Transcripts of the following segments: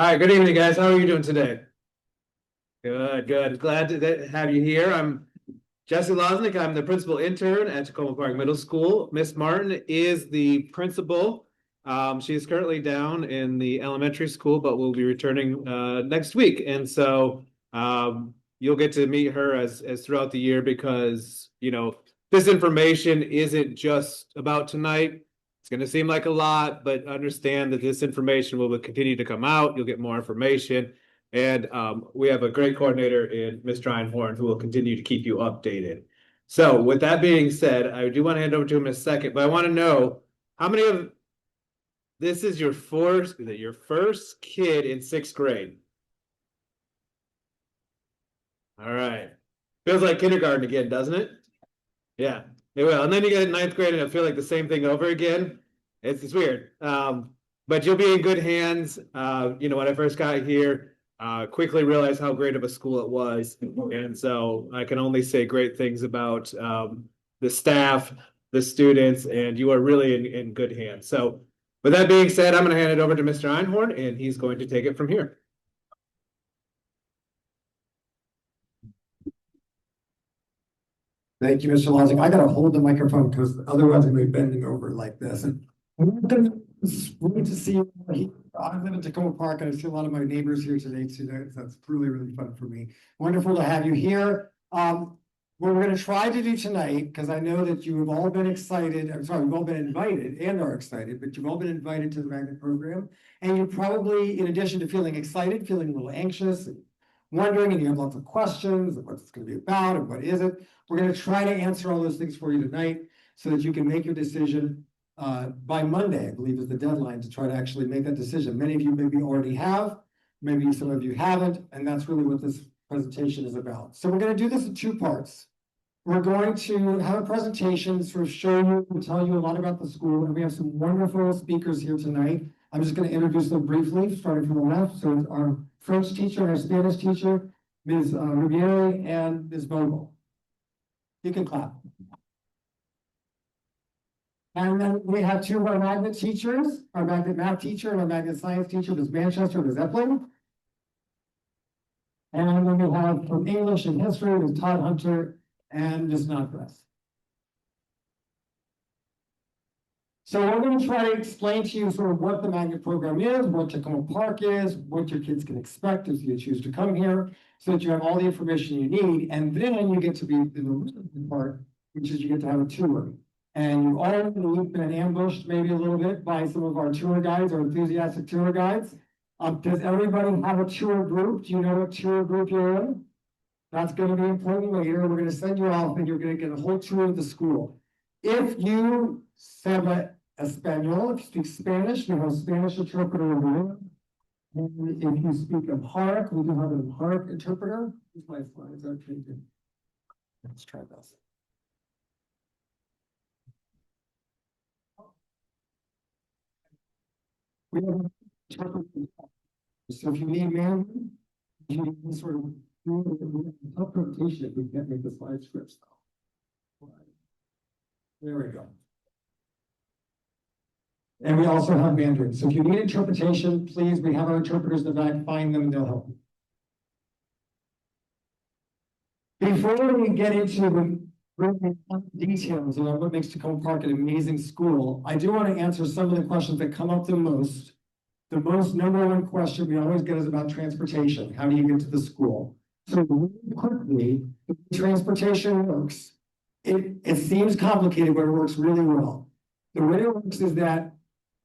All right, good evening, guys. How are you doing today? Good, good. Glad to have you here. I'm Jesse Losnick. I'm the principal intern at Tacoma Park Middle School. Miss Martin is the principal. She is currently down in the elementary school, but will be returning next week. And so you'll get to meet her as throughout the year because, this information isn't just about tonight. It's going to seem like a lot, but understand that this information will continue to come out. You'll get more information. And we have a great coordinator in Mr. Einhorn who will continue to keep you updated. So with that being said, I do want to hand over to him in a second, but I want to know how many of this is your first kid in sixth grade? All right. Feels like kindergarten again, doesn't it? Yeah, it will. And then you get ninth grade and it'll feel like the same thing over again. It's weird. But you'll be in good hands. When I first got here, quickly realized how great of a school it was. And so I can only say great things about the staff, the students, and you are really in good hands. So with that being said, I'm going to hand it over to Mr. Einhorn, and he's going to take it from here. Thank you, Mr. Lozing. I gotta hold the microphone because otherwise I'm gonna be bending over like this. And it's great to see you. I live in Tacoma Park and I see a lot of my neighbors here today too. That's really, really fun for me. Wonderful to have you here. What we're gonna try to do tonight, because I know that you have all been excited, I'm sorry, you've all been invited and are excited, but you've all been invited to the magnet program. And you probably, in addition to feeling excited, feeling a little anxious, wondering, and you have lots of questions of what it's going to be about and what is it. We're going to try to answer all those things for you tonight so that you can make your decision by Monday, I believe is the deadline to try to actually make that decision. Many of you maybe already have, maybe some of you haven't, and that's really what this presentation is about. So we're going to do this in two parts. We're going to have a presentation, sort of show you and tell you a lot about the school, and we have some wonderful speakers here tonight. I'm just going to introduce them briefly, starting from the left. So it's our French teacher and our Spanish teacher, Ms. Riviere and Ms. Vogel. You can clap. And then we have two of our magnet teachers, our magnet math teacher and our magnet science teacher, Ms. Manchester, Ms. Epling. And then we have from English and history, Ms. Todd Hunter and Ms. Nodress. So we're going to try to explain to you sort of what the magnet program is, what Tacoma Park is, what your kids can expect if you choose to come here, so that you have all the information you need. And then you get to be in the really part, which is you get to have a tour. And you've all been ambushed maybe a little bit by some of our tour guides or enthusiastic tour guides. Does everybody have a tour group? Do you know what tour group you're in? That's going to be important later. We're going to send you off and you're going to get a whole tour of the school. If you have Espanol, if you speak Spanish, we have a Spanish interpreter over there. And if you speak Amharic, we do have an Amharic interpreter. Here's my slides. Okay, good. Let's try this. We have an interpreter. So if you need Mandarin, you need sort of interpretation if we can't make the slide scripts though. There we go. And we also have Mandarin. So if you need interpretation, please, we have our interpreters in the back, find them and they'll help you. Before we get into the details of what makes Tacoma Park an amazing school, I do want to answer some of the questions that come up the most. The most number one question we always get is about transportation. How do you get to the school? So really quickly, transportation works. It seems complicated, but it works really well. The way it works is that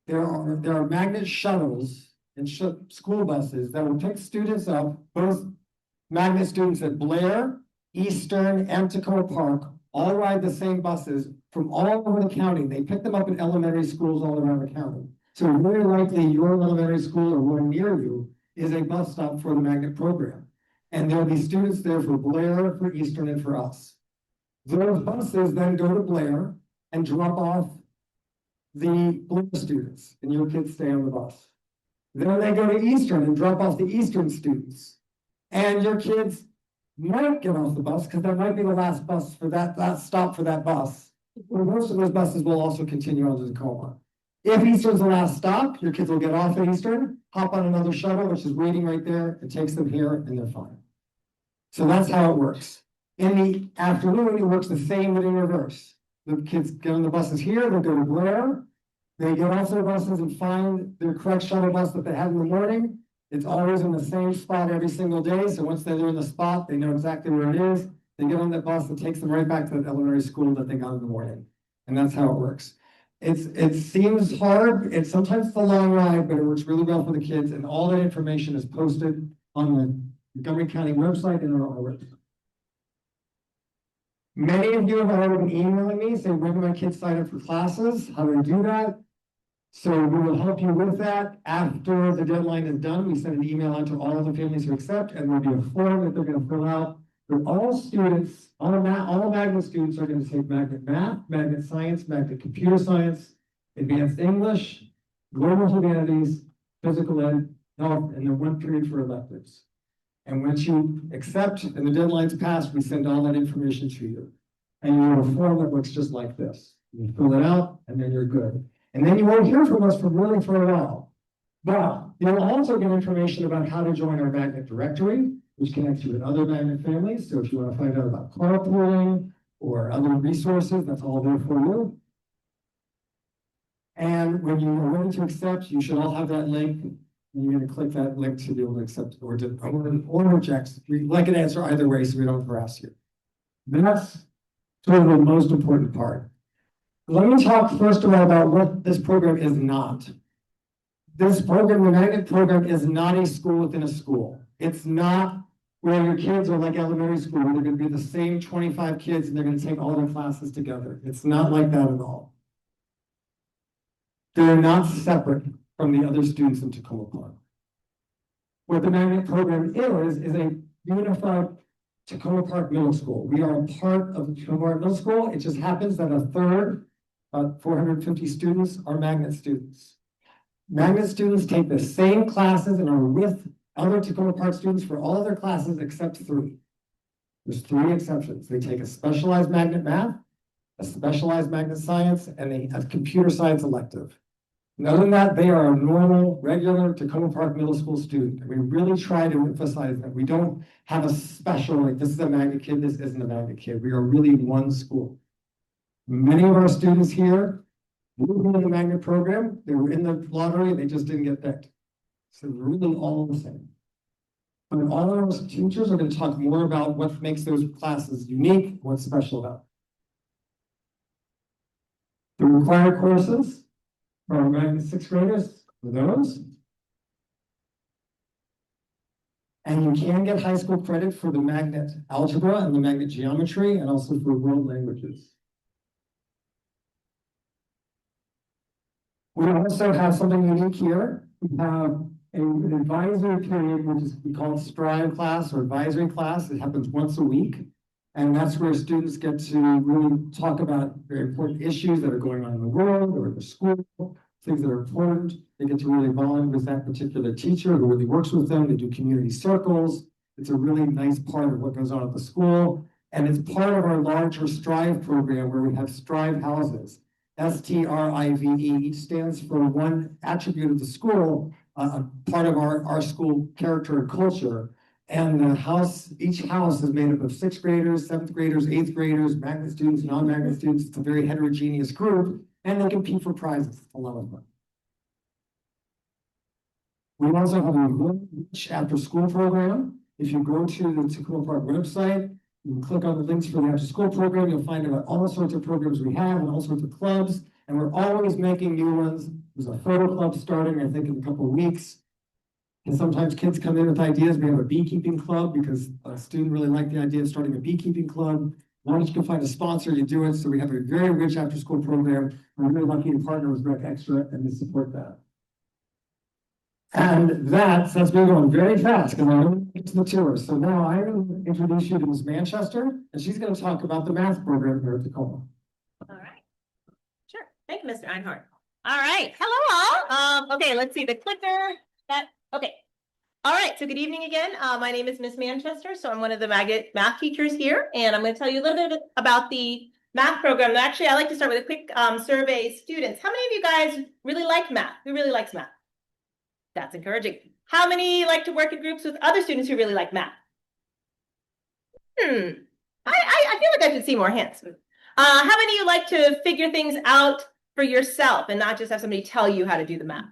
there are magnet shuttles and school buses that will pick students up, both magnet students at Blair, Eastern, and Tacoma Park, all ride the same buses from all over the county. They pick them up in elementary schools all around the county. So very likely your elementary school or one near you is a bus stop for the magnet program. And there'll be students there for Blair, for Eastern, and for us. Those buses then go to Blair and drop off the Blair students, and your kids stay on the bus. Then they go to Eastern and drop off the Eastern students. And your kids might get off the bus because that might be the last bus for that stop for that bus. Well, most of those buses will also continue on to Tacoma. If Eastern's the last stop, your kids will get off at Eastern. hop on another shuttle, which is waiting right there. It takes them here and they're fine. So that's how it works. In the afternoon, it works the same, but in reverse. The kids get on the buses here, they go to Blair. They get off their buses and find their correct shuttle bus that they had in the morning. It's always in the same spot every single day. So once they're in the spot, they know exactly where it is. They get on that bus that takes them right back to the elementary school that they got in the morning. And that's how it works. It seems hard. It's sometimes it's a long ride, but it works really well for the kids. And all that information is posted on the Montgomery County website and on our website. Many of you have already been emailing me saying, when do my kids sign up for classes? How do I do that? So we will help you with that. After the deadline is done, we send an email out to all of the families who accept, and there'll be a form that they're going to fill out. But all students, all magnet students are going to take magnet math, magnet science, magnet computer science, advanced English, global humanities, physical ed, health, and then one period for electives. And once you accept and the deadline's passed, we send all that information to you. And you have a form that looks just like this. You fill it out, and then you're good. And then you won't hear from us for a while. But you'll also get information about how to join our magnet directory, which connects you with other magnet families. So if you want to find out about carpooling or other resources, that's all there for you. And when you are ready to accept, you should all have that link. And you're going to click that link to be able to accept or reject. We like an answer either way, so we don't harass you. That's sort of the most important part. Let me talk first of all about what this program is not. This program, the magnet program, is not a school within a school. It's not where your kids are like elementary school, where they're going to be the same 25 kids and they're going to take all their classes together. It's not like that at all. They're not separate from the other students in Tacoma Park. What the magnet program is a unified Tacoma Park Middle School. We are a part of the Tacoma Park Middle School. It just happens that a third, about 450 students, are magnet students. Magnet students take the same classes and are with other Tacoma Park students for all of their classes except 3. There's 3 exceptions. They take a specialized magnet math, a specialized magnet science, and a computer science elective. And other than that, they are a normal, regular Tacoma Park Middle School student. And we really try to emphasize that we don't have a special, like this is a magnet kid, this isn't a magnet kid. We are really one school. Many of our students here were in the magnet program. They were in the lottery, they just didn't get picked. So we're really all the same. But all of our teachers are going to talk more about what makes those classes unique, what's special about them. The required courses for our magnet 6th graders for those. And you can get high school credit for the magnet algebra and the magnet geometry, and also for world languages. We also have something unique here. We have an advisory period, which is we call it Strive class or advisory class. It happens once a week. And that's where students get to really talk about very important issues that are going on in the world or in the school, things that are important. They get to really bond with that particular teacher who really works with them. They do community circles. It's a really nice part of what goes on at the school. And it's part of our larger Strive program where we have Strive houses. STRIVE, each stands for one attribute of the school, part of our school character and culture. And the house, each house is made up of 6th graders, 7th graders, 8th graders, magnet students, non-magnet students. It's a very heterogeneous group, and they compete for prizes, a lot of them. We also have a rich after-school program. If you go to the Tacoma Park website, you can click on the links for the after-school program. You'll find out all sorts of programs we have and all sorts of clubs, and we're always making new ones. There's a photo club starting, I think, in a couple of weeks. And sometimes kids come in with ideas. We have a beekeeping club because a student really liked the idea of starting a beekeeping club. Once you can find a sponsor, you do it. So we have a very rich after-school program. We're really lucky to partner with Rec Extra and to support that. And that's been going very fast because I don't get to the tour. So now I'm going to introduce you to Ms. Manchester, and she's going to talk about the math program here at Tacoma. All right. Sure. Thank you, Mr. Einhorn. All right. Hello, all. Okay, let's see the clicker. Okay. All right. So good evening again. My name is Ms. Manchester. So I'm one of the magnet math teachers here, and I'm going to tell you a little bit about the math program. Actually, I like to start with a quick survey. Students, how many of you guys really like math? Who really likes math? That's encouraging. How many like to work in groups with other students who really like math? I feel like I should see more hands. How many of you like to figure things out for yourself and not just have somebody tell you how to do the math?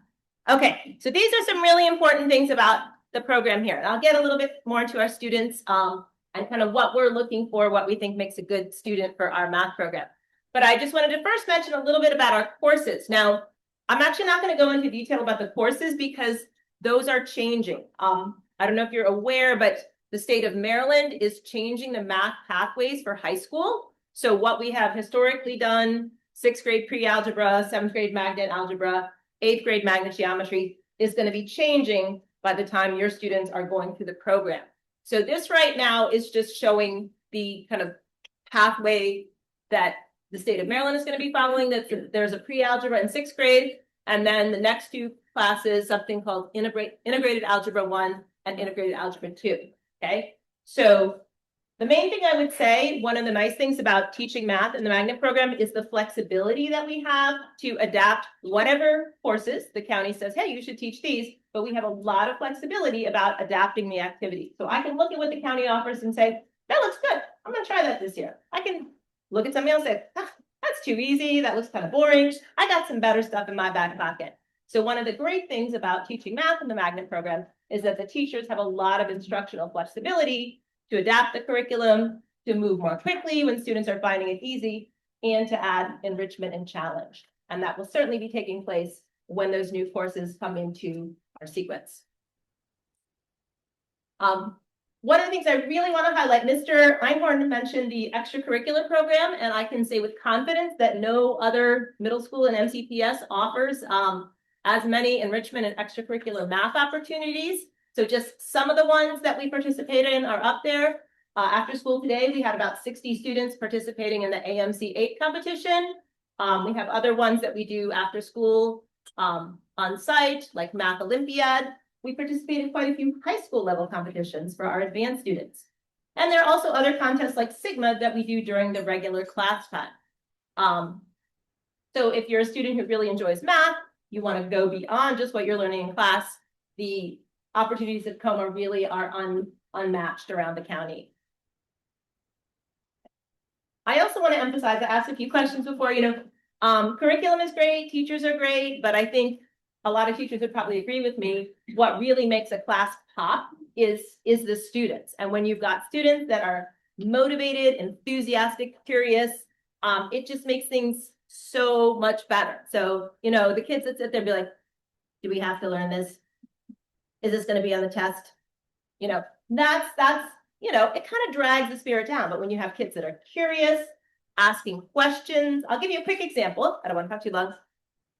Okay, so these are some really important things about the program here. And I'll get a little bit more into our students and kind of what we're looking for, what we think makes a good student for our math program. But I just wanted to first mention a little bit about our courses. Now, I'm actually not going to go into detail about the courses because those are changing. I don't know if you're aware, but the state of Maryland is changing the math pathways for high school. So what we have historically done, 6th grade pre-algebra, 7th grade magnet algebra, 8th grade magnet geometry, is going to be changing by the time your students are going through the program. So this right now is just showing the kind of pathway that the state of Maryland is going to be following. That there's a pre-algebra in 6th grade, and then the next two classes, something called integrated algebra 1 and integrated algebra 2. Okay, so the main thing I would say, one of the nice things about teaching math in the magnet program is the flexibility that we have to adapt whatever courses the county says, hey, you should teach these, but we have a lot of flexibility about adapting the activity. So I can look at what the county offers and say, that looks good. I'm going to try that this year. I can look at something else and say, that's too easy. That looks kind of boring. I got some better stuff in my back pocket. So one of the great things about teaching math in the magnet program is that the teachers have a lot of instructional flexibility to adapt the curriculum, to move more quickly when students are finding it easy, and to add enrichment and challenge. And that will certainly be taking place when those new courses come into our sequence. One of the things I really want to highlight, Mr. Einhorn mentioned the extracurricular program, and I can say with confidence that no other middle school in MCPS offers as many enrichment and extracurricular math opportunities. So just some of the ones that we participate in are up there. After school today, we had about 60 students participating in the AMC 8 competition. We have other ones that we do after school on site, like Math Olympiad. We participate in quite a few high school level competitions for our advanced students. And there are also other contests like Sigma that we do during the regular class time. So if you're a student who really enjoys math, you want to go beyond just what you're learning in class, the opportunities at Tacoma really are unmatched around the county. I also want to emphasize, I asked a few questions before, curriculum is great, teachers are great, but I think a lot of teachers would probably agree with me. What really makes a class pop is the students. And when you've got students that are motivated, enthusiastic, curious, it just makes things so much better. So, the kids that sit there and be like, do we have to learn this? Is this going to be on the test? That's it kind of drags the spirit down. But when you have kids that are curious, asking questions, I'll give you a quick example. I don't want to talk too long.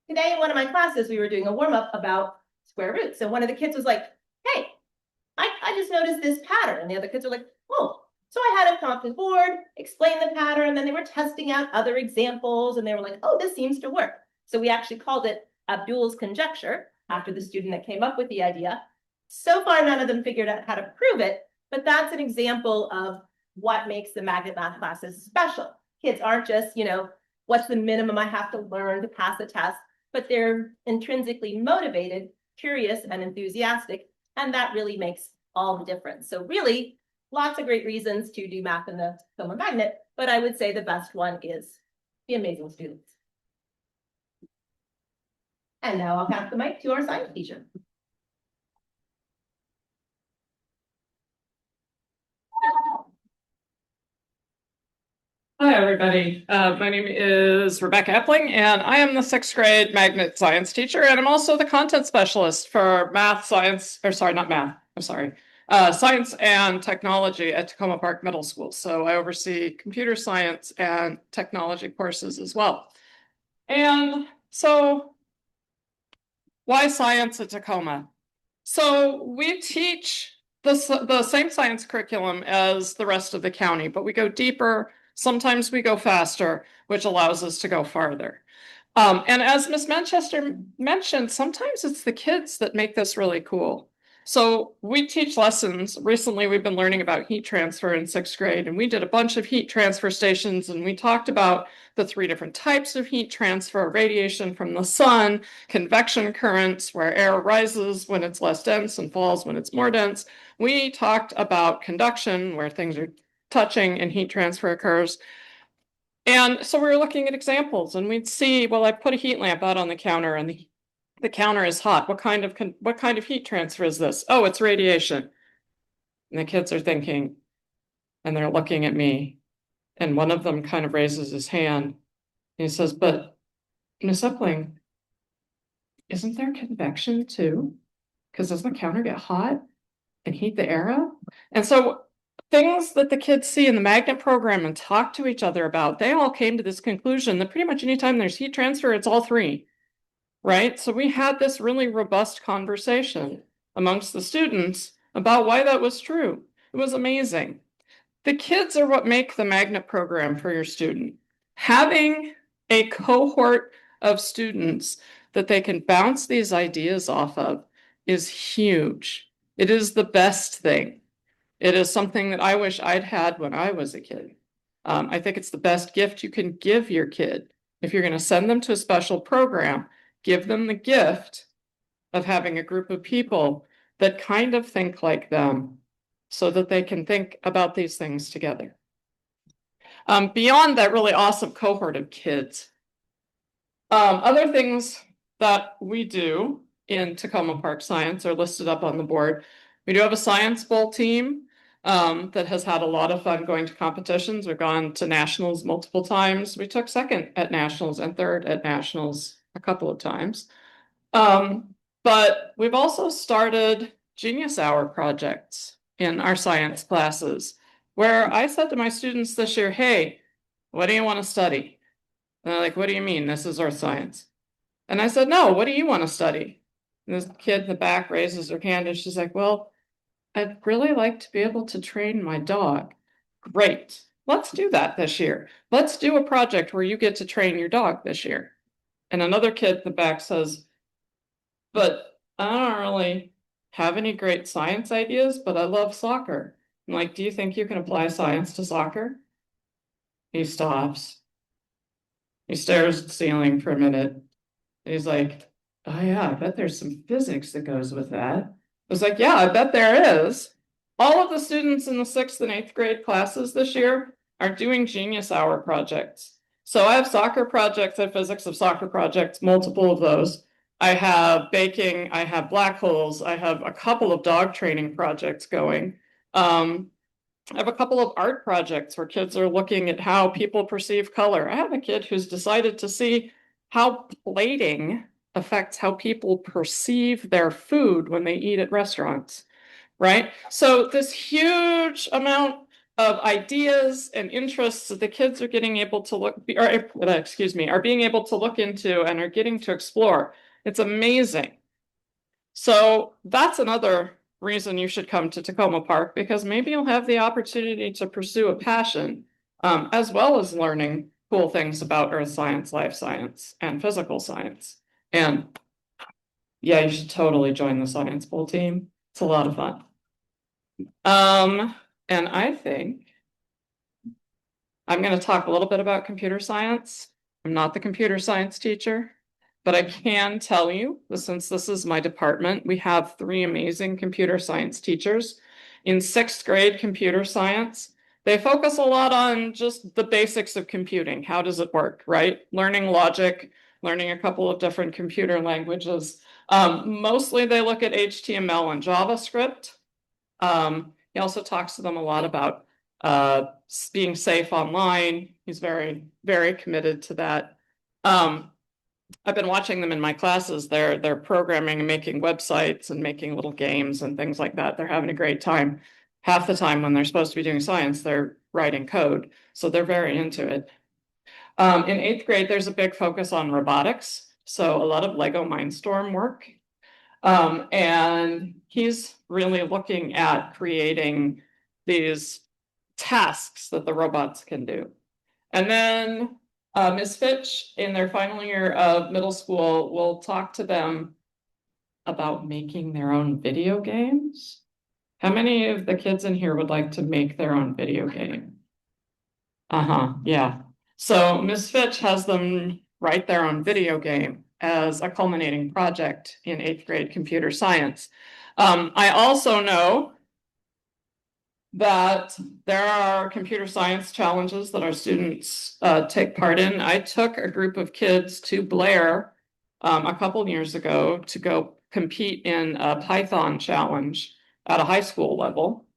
Today in one of my classes, we were doing a warm-up about square roots. So one of the kids was like, hey, I just noticed this pattern. And the other kids were like, oh. So I had him come up to the board, explain the pattern, and then they were testing out other examples, and they were like, oh, this seems to work. So we actually called it Abdul's conjecture after the student that came up with the idea. So far, none of them figured out how to prove it, but that's an example of what makes the magnet math classes special. Kids aren't just, what's the minimum I have to learn to pass a test, but they're intrinsically motivated, curious, and enthusiastic, and that really makes all the difference. So really, lots of great reasons to do math in the Tacoma Magnet, but I would say the best one is the amazing students. And now I'll pass the mic to our science teacher. Hi, everybody. My name is Rebecca Epling, and I am the 6th grade magnet science teacher, and I'm also the content specialist for science and technology at Tacoma Park Middle School. So I oversee computer science and technology courses as well. And so why science at Tacoma? So we teach the same science curriculum as the rest of the county, but we go deeper. Sometimes we go faster, which allows us to go farther. And as Ms. Manchester mentioned, sometimes it's the kids that make this really cool. So we teach lessons. Recently, we've been learning about heat transfer in 6th grade, and we did a bunch of heat transfer stations, and we talked about the 3 different types of heat transfer: radiation from the sun, convection currents, where air rises when it's less dense and falls when it's more dense. We talked about conduction, where things are touching and heat transfer occurs. And so we were looking at examples, and we'd see, well, I put a heat lamp out on the counter, and the counter is hot. What kind of heat transfer is this? Oh, it's radiation. And the kids are thinking, and they're looking at me, and one of them kind of raises his hand. And he says, "But Miss Epling, isn't there convection too? Because doesn't the counter get hot and heat the air up?" And so things that the kids see in the magnet program and talk to each other about, they all came to this conclusion that pretty much anytime there's heat transfer, it's all 3. Right? So we had this really robust conversation amongst the students about why that was true. It was amazing. The kids are what make the magnet program for your student. Having a cohort of students that they can bounce these ideas off of is huge. It is the best thing. It is something that I wish I'd had when I was a kid. I think it's the best gift you can give your kid. If you're going to send them to a special program, give them the gift of having a group of people that kind of think like them so that they can think about these things together. Beyond that really awesome cohort of kids, other things that we do in Tacoma Park Science are listed up on the board. We do have a Science Bowl team that has had a lot of fun going to competitions. We've gone to nationals multiple times. We took 2nd at nationals and 3rd at nationals a couple of times. But we've also started Genius Hour projects in our science classes, where I said to my students this year, "Hey, what do you want to study?" And they're like, "What do you mean? This is earth science." And I said, "No, what do you want to study?" And this kid in the back raises her hand and she's like, "Well, I'd really like to be able to train my dog." Great. Let's do that this year. Let's do a project where you get to train your dog this year. And another kid in the back says, "But I don't really have any great science ideas, but I love soccer." I'm like, "Do you think you can apply science to soccer?" He stops. He stares at the ceiling for a minute. He's like, "Oh yeah, I bet there's some physics that goes with that." I was like, "Yeah, I bet there is." All of the students in the 6th and 8th grade classes this year are doing Genius Hour projects. So I have soccer projects, I have physics of soccer projects, multiple of those. I have baking, I have black holes, I have a couple of dog training projects going. I have a couple of art projects where kids are looking at how people perceive color. I have a kid who's decided to see how plating affects how people perceive their food when they eat at restaurants, right? So this huge amount of ideas and interests that the kids are getting able to are being able to look into and are getting to explore. It's amazing. So that's another reason you should come to Tacoma Park, because maybe you'll have the opportunity to pursue a passion, as well as learning cool things about earth science, life science, and physical science. And yeah, you should totally join the Science Bowl team. It's a lot of fun. And I think I'm going to talk a little bit about computer science. I'm not the computer science teacher, but I can tell you that since this is my department, we have 3 amazing computer science teachers. In 6th grade computer science, they focus a lot on just the basics of computing. How does it work, right? Learning logic, learning a couple of different computer languages. Mostly they look at HTML and JavaScript. He also talks to them a lot about being safe online. He's very, very committed to that. I've been watching them in my classes. They're programming and making websites and making little games and things like that. They're having a great time. Half the time when they're supposed to be doing science, they're writing code. So they're very into it. In 8th grade, there's a big focus on robotics. So a lot of Lego Mindstorm work. And he's really looking at creating these tasks that the robots can do. And then Ms. Fitch, in their final year of middle school, will talk to them about making their own video games? How many of the kids in here would like to make their own video game? Uh-huh, yeah. So Ms. Fitch has them write their own video game as a culminating project in 8th grade computer science. I also know that there are computer science challenges that our students take part in. I took a group of kids to Blair a couple years ago to go compete in a Python challenge at a high school level.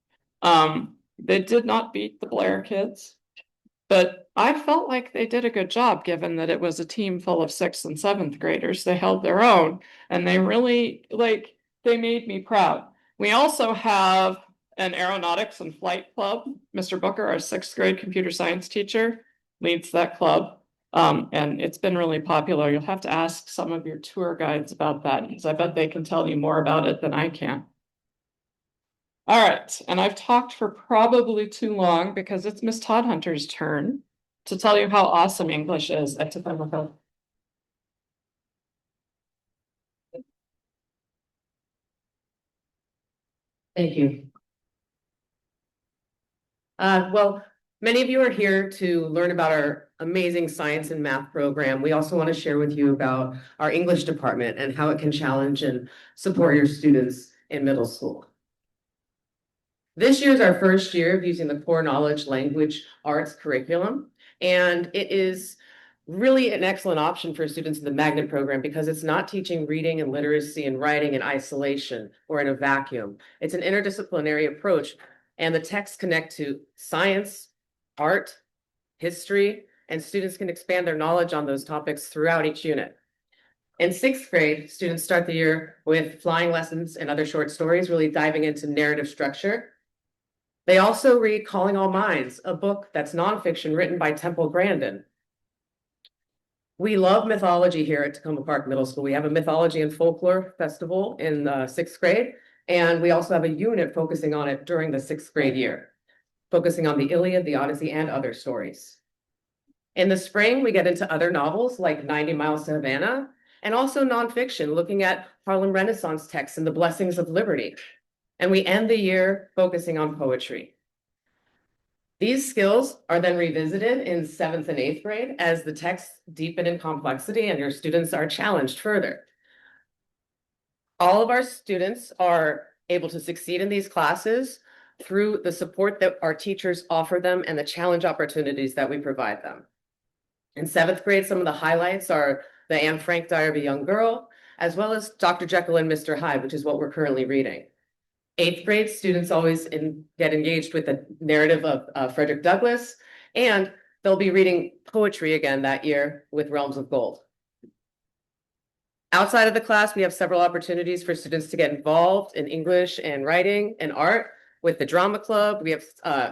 They did not beat the Blair kids, but I felt like they did a good job given that it was a team full of 6th and 7th graders. They held their own and they really they made me proud. We also have an aeronautics and flight club. Mr. Booker, our 6th grade computer science teacher, leads that club. And it's been really popular. You'll have to ask some of your tour guides about that because I bet they can tell you more about it than I can. All right, and I've talked for probably too long because it's Miss Todd Hunter's turn to tell you how awesome English is at Tacoma Hill. Thank you. Well, many of you are here to learn about our amazing science and math program. We also want to share with you about our English department and how it can challenge and support your students in middle school. This year is our first year of using the core knowledge language arts curriculum, and it is really an excellent option for students in the magnet program because it's not teaching reading and literacy and writing in isolation or in a vacuum. It's an interdisciplinary approach, and the texts connect to science, art, history, and students can expand their knowledge on those topics throughout each unit. In 6th grade, students start the year with flying lessons and other short stories, really diving into narrative structure. They also read Calling All Minds, a book that's nonfiction written by Temple Grandin. We love mythology here at Tacoma Park Middle School. We have a mythology and folklore festival in 6th grade, and we also have a unit focusing on it during the 6th grade year, focusing on the Iliad, the Odyssey, and other stories. In the spring, we get into other novels like 90 Miles to Havana, and also nonfiction, looking at Harlem Renaissance texts and the blessings of liberty. And we end the year focusing on poetry. These skills are then revisited in 7th and 8th grade as the texts deepen in complexity and your students are challenged further. All of our students are able to succeed in these classes through the support that our teachers offer them and the challenge opportunities that we provide them. In 7th grade, some of the highlights are the Anne Frank Diary of a Young Girl, as well as Dr. Jekyll and Mr. Hyde, which is what we're currently reading. 8th grade students always get engaged with the narrative of Frederick Douglass, and they'll be reading poetry again that year with Realms of Gold. Outside of the class, we have several opportunities for students to get involved in English and writing and art with the drama club. We have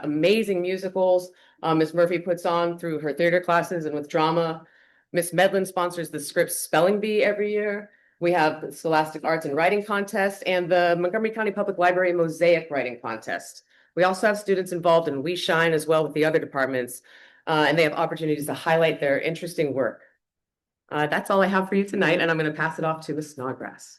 amazing musicals Ms. Murphy puts on through her theater classes and with drama. Ms. Medlin sponsors the Scripps Spelling Bee every year. We have the Scholastic Arts and Writing Contest and the Montgomery County Public Library Mosaic Writing Contest. We also have students involved in We Shine as well with the other departments, and they have opportunities to highlight their interesting work. That's all I have for you tonight, and I'm going to pass it off to Ms. Snodgrass.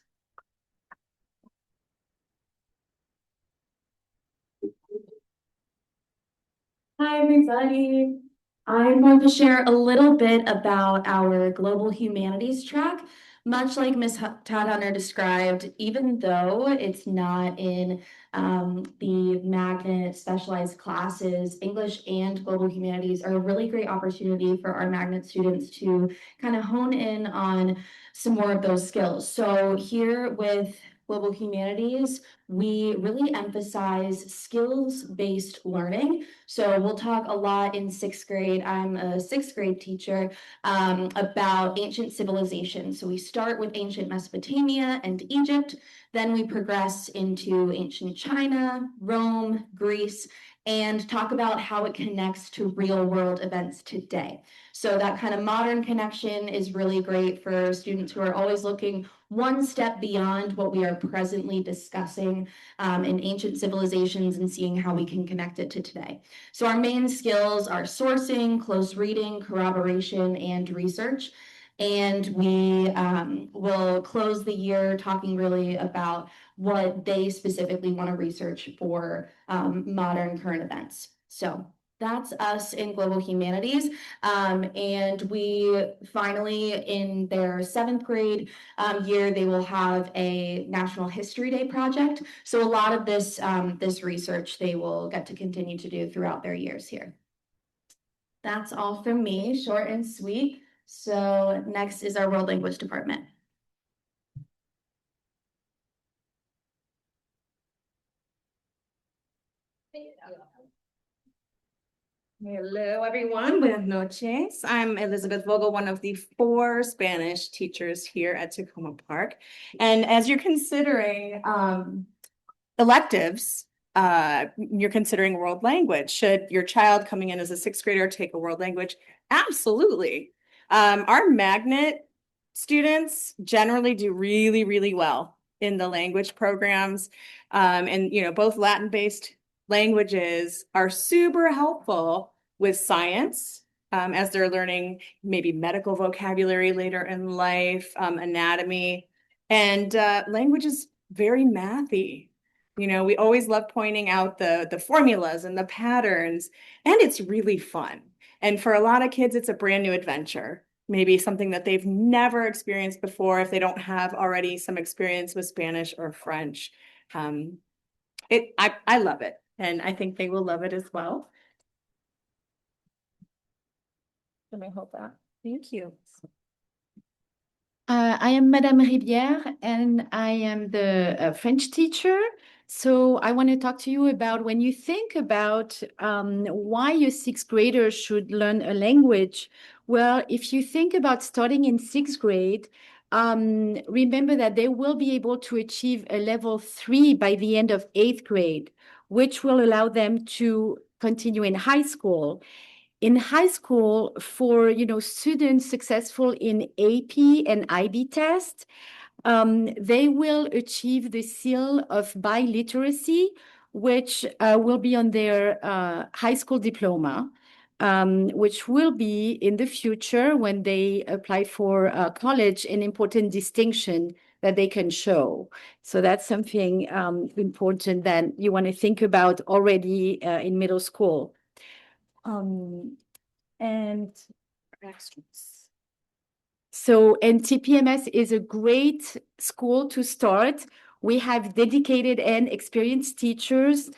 Hi, everybody. I'm going to share a little bit about our Global Humanities track. Much like Ms. Todd Hunter described, even though it's not in the magnet specialized classes, English and Global Humanities are a really great opportunity for our magnet students to kind of hone in on some more of those skills. So here with Global Humanities, we really emphasize skills-based learning. So we'll talk a lot in 6th grade. I'm a 6th grade teacher about ancient civilizations. So we start with ancient Mesopotamia and Egypt, then we progress into ancient China, Rome, Greece, and talk about how it connects to real world events today. So that kind of modern connection is really great for students who are always looking one step beyond what we are presently discussing in ancient civilizations and seeing how we can connect it to today. So our main skills are sourcing, close reading, corroboration, and research. And we will close the year talking really about what they specifically want to research for modern current events. So that's us in global humanities. And we finally, in their 7th grade year, they will have a National History Day project. So a lot of this, this research they will get to continue to do throughout their years here. That's all from me, short and sweet. So next is our World Language Department. Hello, everyone. Buenas noches. I'm Elizabeth Vogel, one of the 4 Spanish teachers here at Tacoma Park. And as you're considering electives, you're considering world language. Should your child coming in as a 6th grader take a world language? Absolutely. Our magnet students generally do really, really well in the language programs. And, you know, both Latin-based languages are super helpful with science as they're learning maybe medical vocabulary later in life, anatomy, and language is very mathy. You know, we always love pointing out the formulas and the patterns, and it's really fun. And for a lot of kids, it's a brand new adventure, maybe something that they've never experienced before if they don't have already some experience with Spanish or French. I love it, and I think they will love it as well. Let me hold that. Thank you. I am Madame Rivière, and I am the French teacher. So I want to talk to you about when you think about why a 6th grader should learn a language. Well, if you think about starting in 6th grade, remember that they will be able to achieve a level 3 by the end of 8th grade, which will allow them to continue in high school. In high school, for students successful in AP and IB tests, they will achieve the seal of biliteracy, which will be on their high school diploma, which will be in the future when they apply for college an important distinction that they can show. So that's something important that you want to think about already in middle school. And TPMS is a great school to start. We have dedicated and experienced teachers.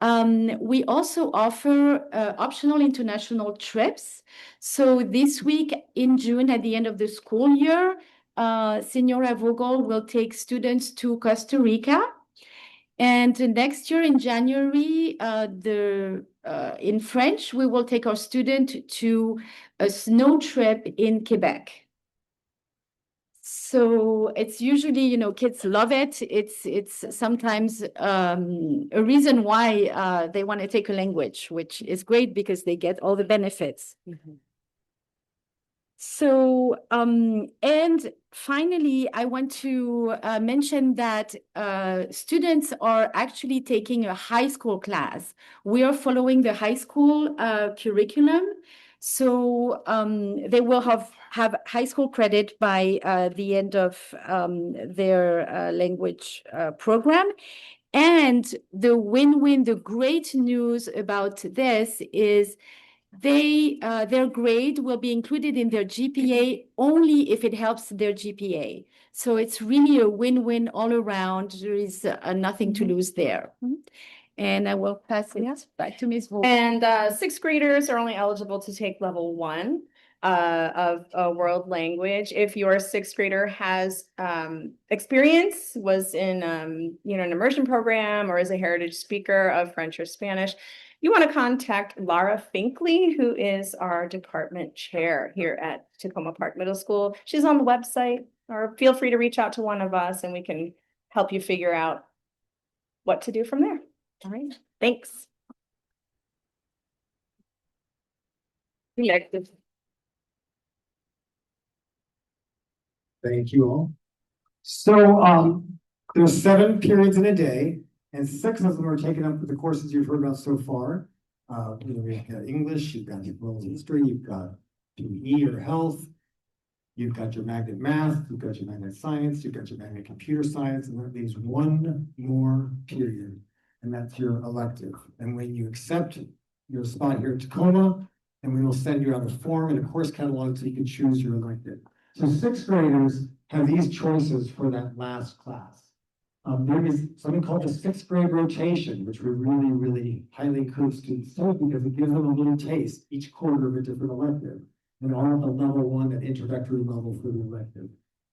We also offer optional international trips. So this week in June, at the end of the school year, Senora Vogel will take students to Costa Rica. And next year in January, in French, we will take our student to a snow trip in Quebec. So it's usually, kids love it. It's sometimes a reason why they want to take a language, which is great because they get all the benefits. Mm-hmm. So, and finally, I want to mention that students are actually taking a high school class. We are following the high school curriculum. So they will have high school credit by the end of their language program. And the win-win, the great news about this is their grade will be included in their GPA only if it helps their GPA. So it's really a win-win all around. There is nothing to lose there. Mm-hmm. And I will pass it back to Ms. Vogel. And 6th graders are only eligible to take level 1 of a world language. If your 6th grader has experience, was in an immersion program, or is a heritage speaker of French or Spanish, you want to contact Lara Finkley, who is our department chair here at Tacoma Park Middle School. She's on the website, or feel free to reach out to one of us and we can help you figure out what to do from there. All right, thanks. Thank you all. So there's 7 periods in a day, and 6 of them are taken up with the courses you've heard about so far. We've got English, you've got world history, you've got PE or health. You've got your magnet math, you've got your magnet science, you've got your magnet computer science, and that leaves one more period. And that's your elective. And when you accept your spot here at Tacoma, then we will send you out a form and a course catalog so you can choose your elective. So sixth graders have these choices for that last class. There is something called the sixth grade rotation, which we really, really highly encourage students to take because it gives them a little taste each quarter of a different elective. And all at the level one, that introductory level for the elective.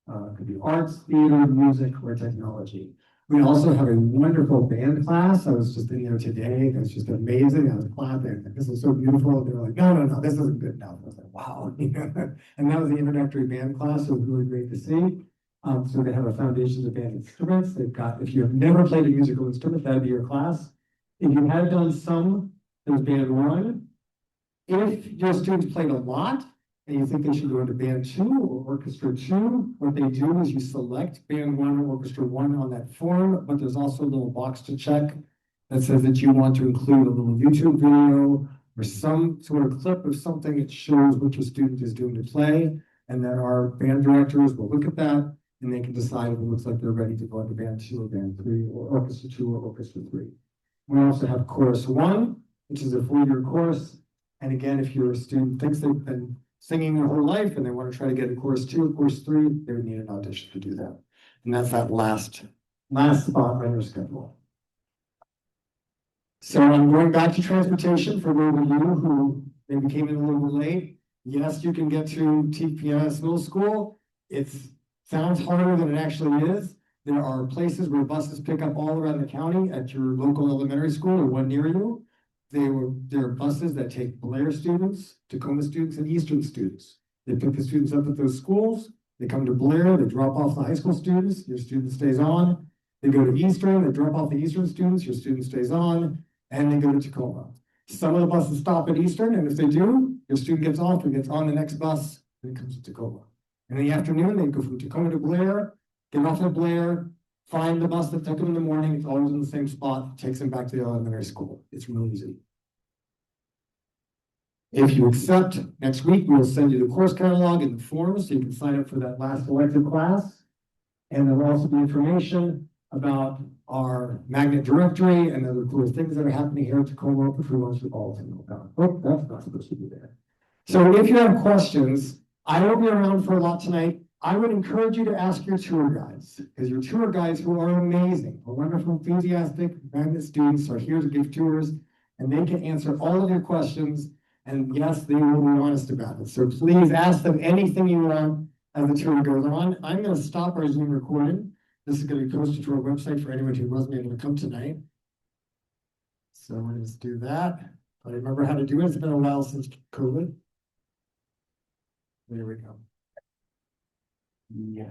It could be arts, theater, music, or technology. We also have a wonderful band class. I was just in there today. It's just amazing. I was clapping. This is so beautiful. They were like, no, this isn't good enough. I was like, wow. And that was the introductory band class. It was really great to see. So they have a foundation of band instruments. They've got, if you have never played a musical instrument, that'd be your class. If you have done some, there's band one. If your students played a lot, and you think they should go into band two or orchestra two, what they do is you select band one or orchestra one on that form, but there's also a little box to check that says that you want to include a little YouTube video or some sort of clip of something that shows what your student is doing to play. And then our band directors will look at that and they can decide if it looks like they're ready to go into band two or band three or orchestra two or orchestra three. We also have chorus one, which is a 4-year course. And again, if your student thinks they've been singing their whole life and they want to try to get a chorus two or chorus three, they would need an audition to do that. And that's that last spot on your schedule. So I'm going back to transportation for those of you who maybe came in a little bit late. Yes, you can get to TPS Middle School. It sounds harder than it actually is. There are places where buses pick up all around the county at your local elementary school or one near you. There are buses that take Blair students, Tacoma students, and Eastern students. They pick the students up at those schools. They come to Blair, they drop off the high school students, your student stays on. They go to Eastern, they drop off the Eastern students, your student stays on, and they go to Tacoma. Some of the buses stop at Eastern, and if they do, your student gets off and gets on the next bus, and it comes to Tacoma. And in the afternoon, they go from Tacoma to Blair, get off at Blair, find the bus that took them in the morning. It's always in the same spot, takes them back to the elementary school. It's real easy. If you accept, next week, we'll send you the course catalog and the forms so you can sign up for that last elective class. And there'll also be information about our magnet directory and other cool things that are happening here at Tacoma, which we want you all to know about. Oh, that's not supposed to be there. So if you have questions, I will be around for a lot tonight. I would encourage you to ask your tour guides, because your tour guides, who are amazing, are wonderful, enthusiastic magnet students, are here to give tours, and they can answer all of your questions. And yes, they will be honest about it. So please ask them anything you want as the tour goes on. I'm going to stop our Zoom recording. This is going to be posted to our website for anyone who wasn't able to come tonight. So we're going to do that. I remember how to do it. It's been a while since COVID. There we go. Yeah.